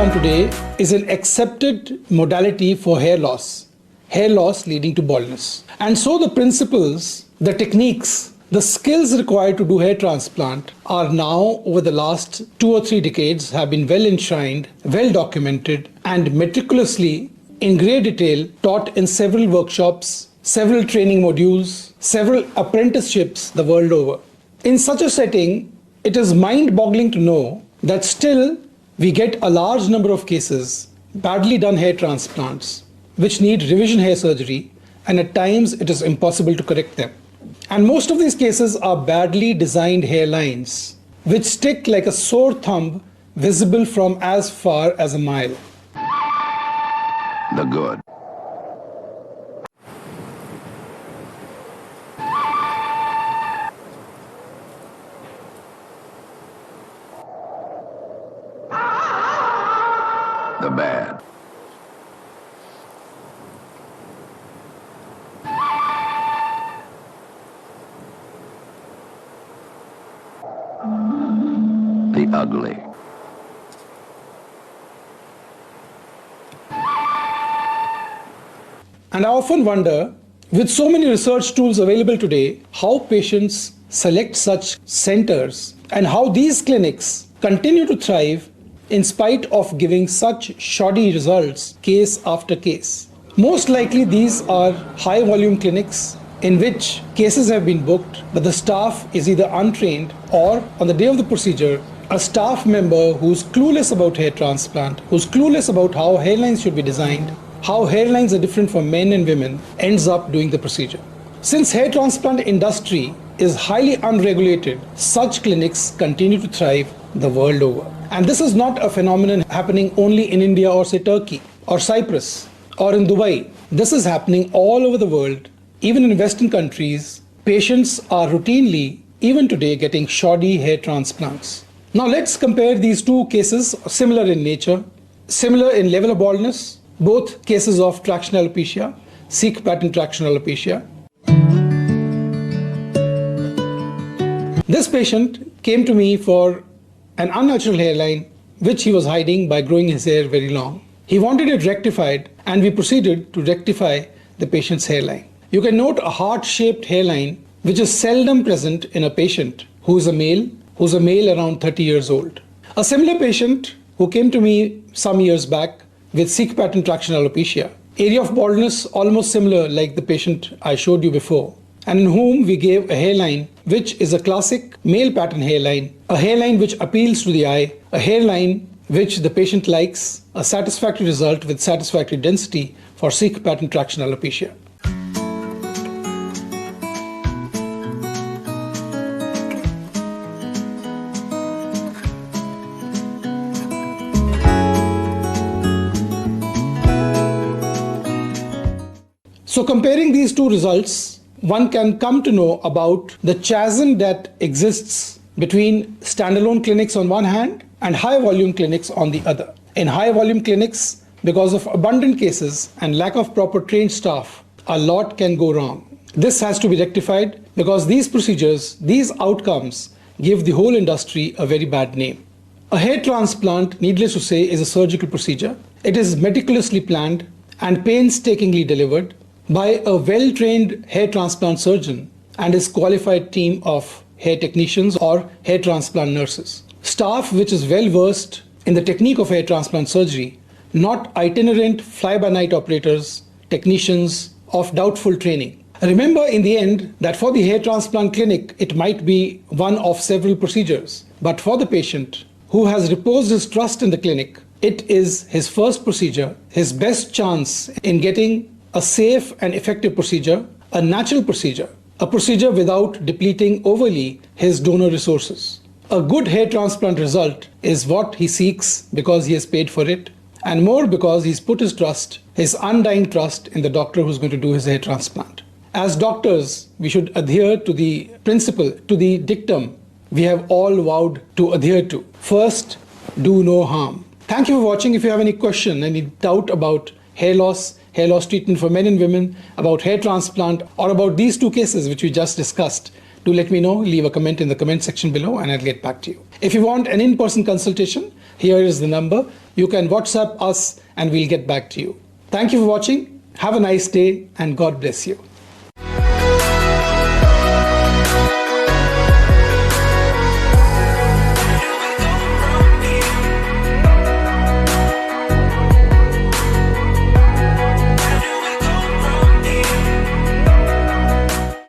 transplant today is an accepted modality for hair loss leading to baldness. And so the principles, the techniques, the skills required to do hair transplant are now, over the last 2 or 3 decades, have been well enshrined, well documented, and meticulously, in great detail, taught in several workshops, several training modules, several apprenticeships the world over. In such a setting, it is mind-boggling to know that still we get a large number of cases, badly done hair transplants, which need revision hair surgery, and at times it is impossible to correct them. And most of these cases are badly designed hairlines, which stick like a sore thumb, visible from as far as a mile. The good. The bad. The ugly. And I often wonder, with so many research tools available today, how patients select such centers and how these clinics continue to thrive in spite of giving such shoddy results case after case. Most likely these are high volume clinics in which cases have been booked, but the staff is either untrained or on the day of the procedure, a staff member who's clueless about hair transplant, who's clueless about how hairlines should be designed, how hairlines are different for men and women, ends up doing the procedure. Since hair transplant industry is highly unregulated, such clinics continue to thrive the world over. And this is not a phenomenon happening only in India or say Turkey or Cyprus or in Dubai. This is happening all over the world. Even in Western countries, patients are routinely, even today, getting shoddy hair transplants. Now let's compare these two cases, similar in nature, similar in level of baldness, both cases of traction alopecia, Sikh pattern traction alopecia. This patient came to me for an unnatural hairline which he was hiding by growing his hair very long. He wanted it rectified, and we proceeded to rectify the patient's hairline. You can note a heart-shaped hairline which is seldom present in a patient who's a male around 30 years old. A similar patient who came to me some years back with Sikh pattern traction alopecia, area of baldness almost similar like the patient I showed you before, and in whom we gave a hairline which is a classic male pattern hairline, a hairline which appeals to the eye, a hairline which the patient likes, a satisfactory result with satisfactory density for Sikh pattern traction alopecia. So comparing these two results, one can come to know about the chasm that exists between standalone clinics on one hand and high volume clinics on the other. In high volume clinics, because of abundant cases and lack of proper trained staff, a lot can go wrong. This has to be rectified because these procedures, these outcomes, give the whole industry a very bad name. A hair transplant, needless to say, is a surgical procedure. It is meticulously planned and painstakingly delivered by a well-trained hair transplant surgeon and his qualified team of hair technicians or hair transplant nurses. Staff which is well versed in the technique of hair transplant surgery, not itinerant fly-by-night operators, technicians of doubtful training. Remember in the end that for the hair transplant clinic, it might be one of several procedures, but for the patient who has reposed his trust in the clinic, it is his first procedure, his best chance in getting a safe and effective procedure, a natural procedure, a procedure without depleting overly his donor resources. A good hair transplant result is what he seeks because he has paid for it, and more because he's put his trust, his undying trust in the doctor who's going to do his hair transplant. As doctors, we should adhere to the principle, to the dictum we have all vowed to adhere to. First, do no harm. Thank you for watching. If you have any question, any doubt about hair loss treatment for men and women, about hair transplant, or about these two cases which we just discussed, do let me know. Leave a comment in the comment section below and I'll get back to you. If you want an in-person consultation, here is the number. You can WhatsApp us and we'll get back to you. Thank you for watching. Have a nice day and God bless you.